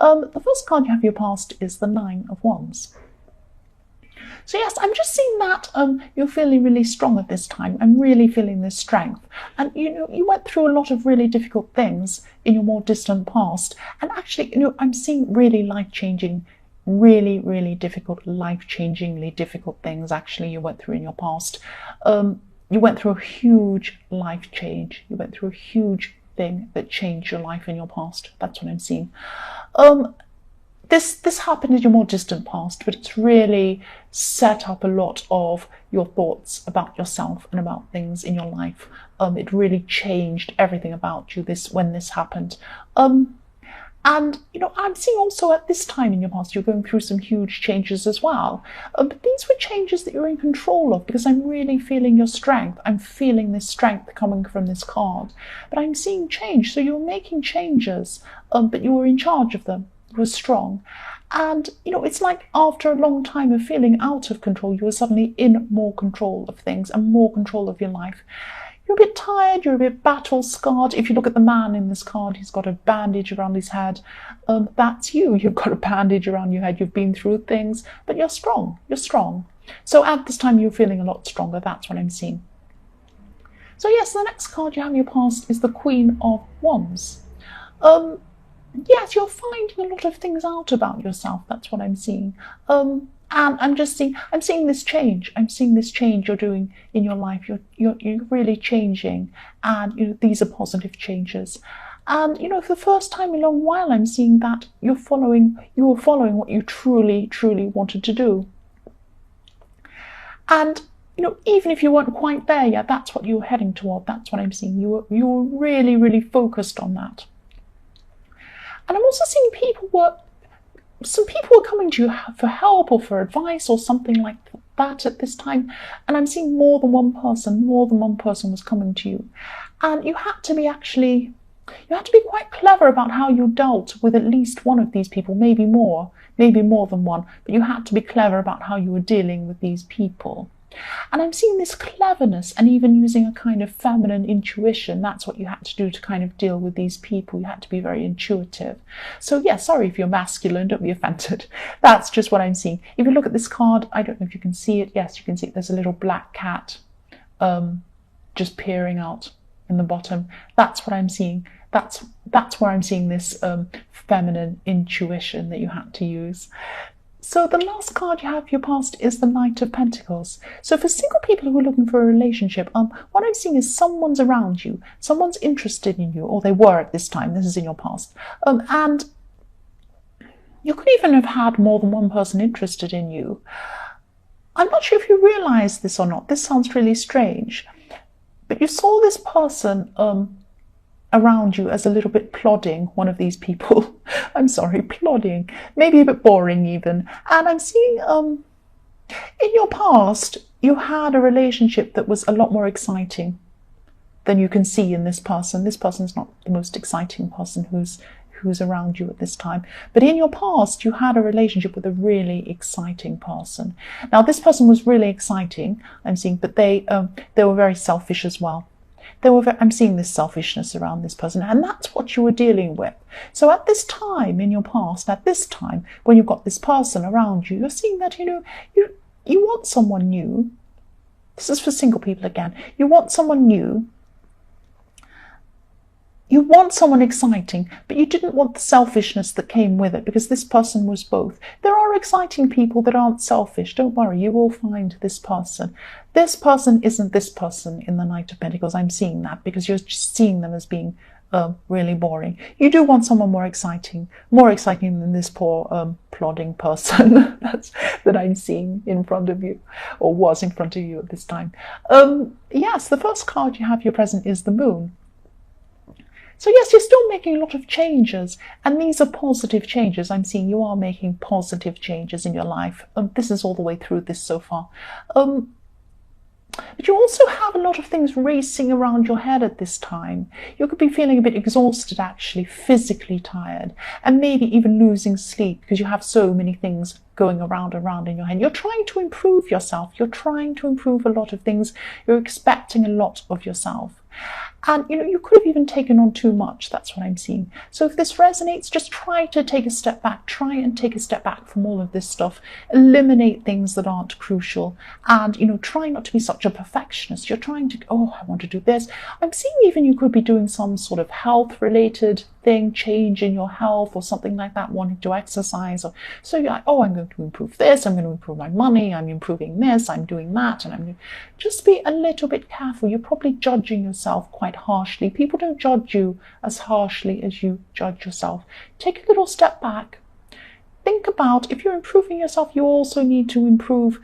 The first card you have for your past is the Nine of Wands. So yes, I'm just seeing that you're feeling really strong at this time. I'm really feeling this strength. And you went through a lot of really difficult things in your more distant past. And actually, I'm seeing really life-changing, really, really difficult, life-changingly difficult things actually you went through in your past. You went through a huge life change. You went through a huge thing that changed your life in your past. That's what I'm seeing. This happened in your more distant past, but it's really set up a lot of your thoughts about yourself and about things in your life. It really changed everything about you when this happened. And I'm seeing also at this time in your past, you're going through some huge changes as well. But these were changes that you're in control of, because I'm really feeling your strength. I'm feeling this strength coming from this card. But I'm seeing change. So you're making changes, but you were in charge of them. You were strong. And, it's like after a long time of feeling out of control, you were suddenly in more control of things and more control of your life. You're a bit tired, you're a bit battle-scarred. If you look at the man in this card, he's got a bandage around his head. That's you. You've got a bandage around your head. You've been through things, but you're strong. You're strong. So at this time, you're feeling a lot stronger. That's what I'm seeing. So yes, the next card you have in your past is the Queen of Wands. Yes, you're finding a lot of things out about yourself. That's what I'm seeing. And I'm seeing this change. I'm seeing this change you're doing in your life. You're really changing, and these are positive changes. And for the first time in a long while, I'm seeing that you were following what you truly, truly wanted to do. And even if you weren't quite there yet, that's what you were heading toward. That's what I'm seeing. You were really, really focused on that. And I'm also seeing some people were coming to you for help or for advice or something like that at this time. And I'm seeing more than one person was coming to you. And you had to be quite clever about how you dealt with at least one of these people, maybe more than one, but you had to be clever about how you were dealing with these people. And I'm seeing this cleverness and even using a kind of feminine intuition. That's what you had to do to kind of deal with these people. You had to be very intuitive. So yeah, sorry if you're masculine, don't be offended. That's just what I'm seeing. If you look at this card, I don't know if you can see it. Yes, you can see it. There's a little black cat just peering out in the bottom. That's what I'm seeing. That's where I'm seeing this feminine intuition that you had to use. So the last card you have for your past is the Knight of Pentacles. So for single people who are looking for a relationship, what I'm seeing is someone's around you, someone's interested in you, or they were at this time. This is in your past. And you could even have had more than one person interested in you. I'm not sure if you realize this or not. This sounds really strange. But you saw this person around you as a little bit plodding, one of these people. I'm sorry, plodding, maybe a bit boring even. And I'm seeing in your past, you had a relationship that was a lot more exciting than you can see in this person. This person's not the most exciting person who's around you at this time. But in your past, you had a relationship with a really exciting person. Now, this person was really exciting, I'm seeing, but they were very selfish as well. I'm seeing this selfishness around this person, and that's what you were dealing with. So at this time in your past, when you've got this person around you, you're seeing that, you want someone new. This is for single people again. You want someone new. You want someone exciting, but you didn't want the selfishness that came with it, because this person was both. There are exciting people that aren't selfish. Don't worry, you will find this person. This person isn't this person in the Knight of Pentacles. I'm seeing that because you're just seeing them as being really boring. You do want someone more exciting than this poor plodding person that I'm seeing in front of you, or was in front of you at this time. Yes, the first card you have your present is the Moon. So yes, you're still making a lot of changes, and these are positive changes. I'm seeing you are making positive changes in your life. This is all the way through this so far. But you also have a lot of things racing around your head at this time. You could be feeling a bit exhausted, actually, physically tired, and maybe even losing sleep because you have so many things going around in your head. You're trying to improve yourself. You're trying to improve a lot of things. You're expecting a lot of yourself. And, you could have even taken on too much. That's what I'm seeing. So if this resonates, just try to take a step back. Try and take a step back from all of this stuff. Eliminate things that aren't crucial. And, try not to be such a perfectionist. You're trying to, I want to do this. I'm seeing even you could be doing some sort of health-related thing, change in your health or something like that, wanting to exercise. So you're like, I'm going to improve this. I'm going to improve my money. I'm improving this. I'm doing that. And just be a little bit careful. You're probably judging yourself quite harshly. People don't judge you as harshly as you judge yourself. Take a little step back. Think about, if you're improving yourself, you also need to improve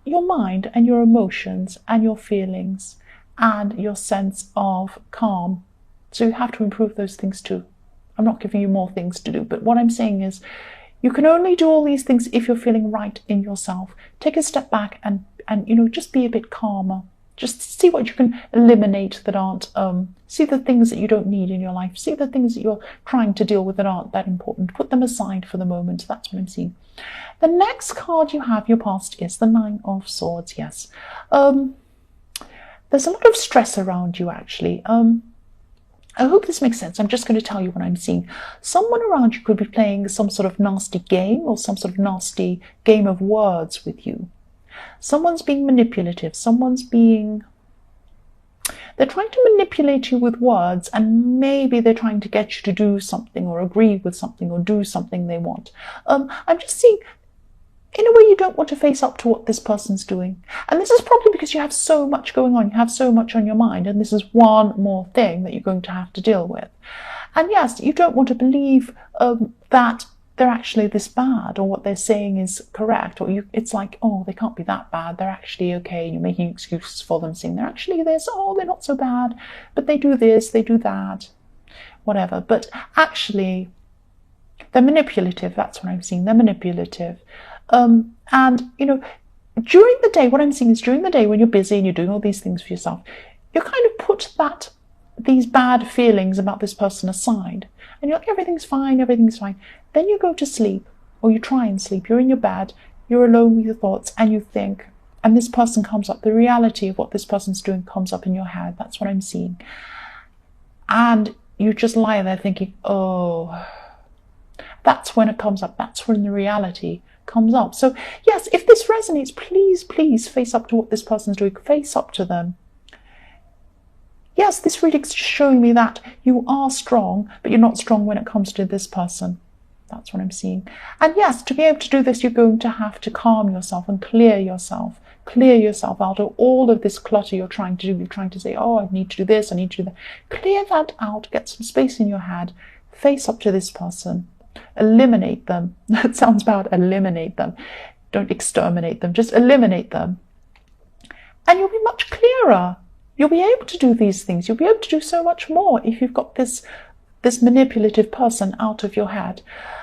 your mind and your emotions and your feelings and your sense of calm. So you have to improve those things too. I'm not giving you more things to do, but what I'm saying is you can only do all these things if you're feeling right in yourself. Take a step back and just be a bit calmer. Just see what you can eliminate that aren't, see the things that you don't need in your life. See the things that you're trying to deal with that aren't that important. Put them aside for the moment. That's what I'm seeing. The next card you have, your past, is the Nine of Swords, yes. There's a lot of stress around you, actually. I hope this makes sense. I'm just going to tell you what I'm seeing. Someone around you could be playing some sort of nasty game or some sort of nasty game of words with you. Someone's being manipulative. They're trying to manipulate you with words, and maybe they're trying to get you to do something or agree with something or do something they want. I'm just seeing, in a way, you don't want to face up to what this person's doing. And this is probably because you have so much going on. You have so much on your mind, and this is one more thing that you're going to have to deal with. And yes, you don't want to believe that they're actually this bad, or what they're saying is correct, or it's like, they can't be that bad, they're actually okay, and you're making excuses for them, saying they're actually this, they're not so bad, but they do this, they do that, whatever. But actually, they're manipulative. That's what I'm seeing. They're manipulative. And, during the day, what I'm seeing is during the day when you're busy and you're doing all these things for yourself, you kind of put these bad feelings about this person aside. And you're like, everything's fine. Then you go to sleep, or you try and sleep. You're in your bed, you're alone with your thoughts, and you think, and this person comes up. The reality of what this person's doing comes up in your head. That's what I'm seeing. And you just lie there thinking, that's when it comes up. That's when the reality comes up. So yes, if this resonates, please face up to what this person's doing. Face up to them. Yes, this reading's just showing me that you are strong, but you're not strong when it comes to this person. That's what I'm seeing. And yes, to be able to do this, you're going to have to calm yourself and clear yourself out of all of this clutter you're trying to do. You're trying to say, I need to do this, I need to do that. Clear that out, get some space in your head, face up to this person, eliminate them. That sounds bad, eliminate them. Don't exterminate them, just eliminate them. And you'll be much clearer. You'll be able to do these things. You'll be able to do so much more if you've got this manipulative person out of your head.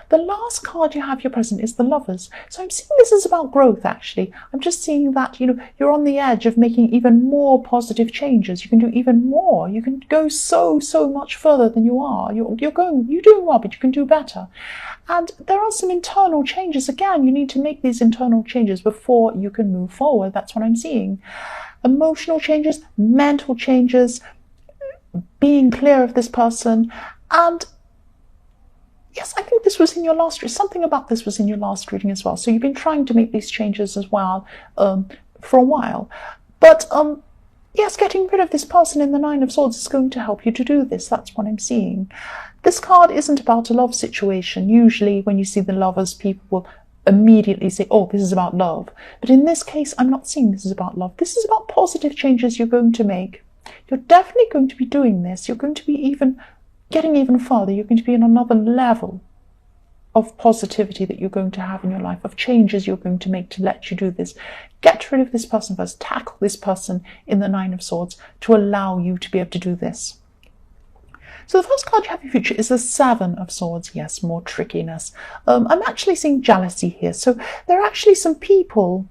The last card you have, your present, is the Lovers. So I'm seeing this is about growth, actually. I'm just seeing that, you're on the edge of making even more positive changes. You can do even more. You can go so much further than you are. You're doing well, but you can do better. And there are some internal changes. Again, you need to make these internal changes before you can move forward. That's what I'm seeing. Emotional changes, mental changes, being clear of this person. And yes, I think this was in your last reading. Something about this was in your last reading as well. So you've been trying to make these changes as well for a while. But yes, getting rid of this person in the Nine of Swords is going to help you to do this. That's what I'm seeing. This card isn't about a love situation. Usually when you see the Lovers, people will immediately say, this is about love. But in this case, I'm not seeing this is about love. This is about positive changes you're going to make. You're definitely going to be doing this. You're going to be getting even further. You're going to be on another level of positivity that you're going to have in your life, of changes you're going to make to let you do this. Get rid of this person first. Tackle this person in the Nine of Swords to allow you to be able to do this. So the first card you have in your future is the Seven of Swords. Yes, more trickiness. I'm actually seeing jealousy here. So there are actually some people,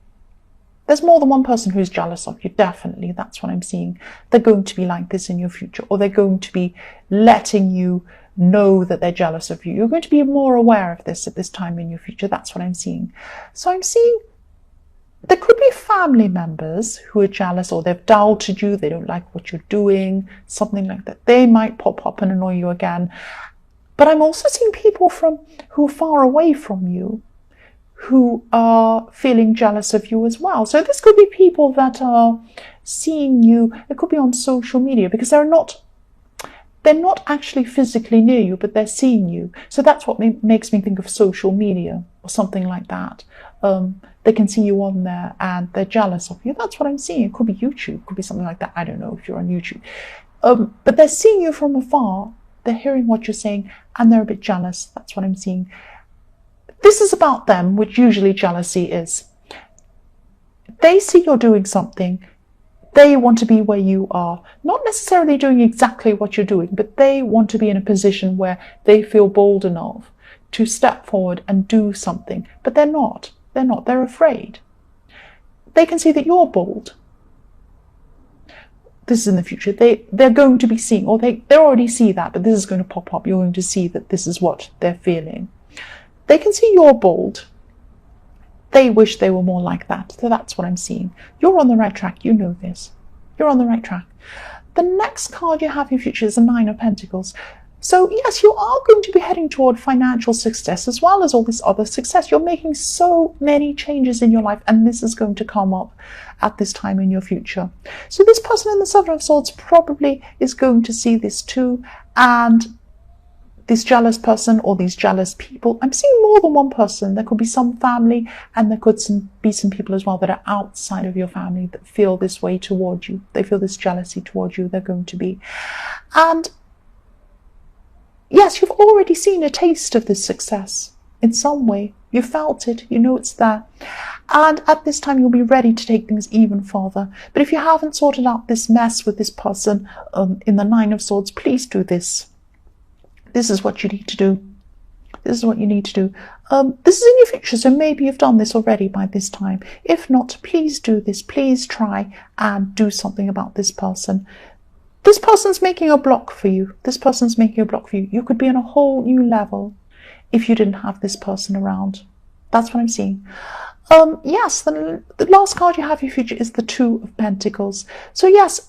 there's more than one person who's jealous of you, definitely. That's what I'm seeing. They're going to be like this in your future, or they're going to be letting you know that they're jealous of you. You're going to be more aware of this at this time in your future. That's what I'm seeing. So I'm seeing There could be family members who are jealous, or they've doubted you, they don't like what you're doing, something like that. They might pop up and annoy you again. But I'm also seeing people who are far away from you who are feeling jealous of you as well. So this could be people that are seeing you. It could be on social media, because they're not actually physically near you, but they're seeing you. So that's what makes me think of social media or something like that. They can see you on there and they're jealous of you. That's what I'm seeing. It could be YouTube, it could be something like that. I don't know if you're on YouTube. But they're seeing you from afar, they're hearing what you're saying, and they're a bit jealous. That's what I'm seeing. This is about them, which usually jealousy is. They see you're doing something. They want to be where you are. Not necessarily doing exactly what you're doing, but they want to be in a position where they feel bold enough to step forward and do something. But they're not. They're not. They're afraid. They can see that you're bold. This is in the future. They're going to be seeing, or they already see that, but this is going to pop up. You're going to see that this is what they're feeling. They can see you're bold. They wish they were more like that. So that's what I'm seeing. You're on the right track. You know this. You're on the right track. The next card you have in your future is the Nine of Pentacles. So yes, you are going to be heading toward financial success as well as all this other success. You're making so many changes in your life, and this is going to come up at this time in your future. So this person in the Seven of Swords probably is going to see this too, and this jealous person or these jealous people, I'm seeing more than one person. There could be some family, and there could be some people as well that are outside of your family that feel this way toward you. They feel this jealousy toward you. They're going to be. And yes, you've already seen a taste of this success in some way. You felt it. You know it's there. And at this time, you'll be ready to take things even further. But if you haven't sorted out this mess with this person in the Nine of Swords, please do this. This is what you need to do. This is what you need to do. This is in your future, so maybe you've done this already by this time. If not, please do this. Please try and do something about this person. This person's making a block for you. This person's making a block for you. You could be on a whole new level if you didn't have this person around. That's what I'm seeing. Yes, the last card you have in your future is the Two of Pentacles. So yes,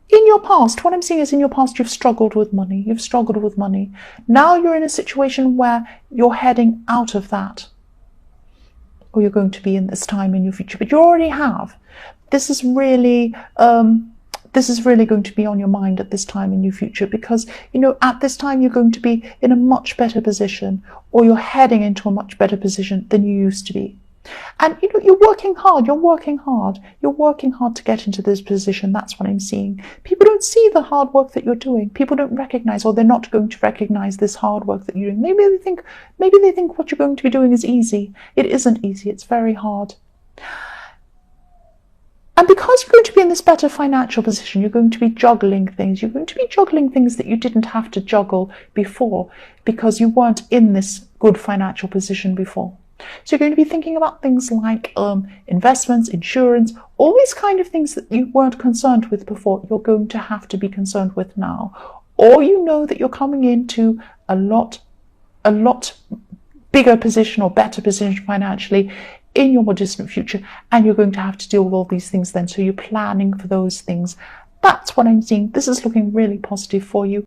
in your past, what I'm seeing is in your past, you've struggled with money. You've struggled with money. Now you're in a situation where you're heading out of that. Or you're going to be in this time in your future. But you already have. This is really going to be on your mind at this time in your future. Because, you know, at this time, you're going to be in a much better position. Or you're heading into a much better position than you used to be. And, you know, you're working hard to get into this position. That's what I'm seeing. People don't see the hard work that you're doing. People don't recognize, or they're not going to recognize this hard work that you're doing. Maybe they think what you're going to be doing is easy. It isn't easy. It's very hard. And because you're going to be in this better financial position, you're going to be juggling things. You're going to be juggling things that you didn't have to juggle before because you weren't in this good financial position before. So you're going to be thinking about things like investments, insurance, all these kind of things that you weren't concerned with before, you're going to have to be concerned with now. Or you know that you're coming into a lot bigger position or better position financially in your more distant future, and you're going to have to deal with all these things then. So you're planning for those things. That's what I'm seeing. This is looking really positive for you.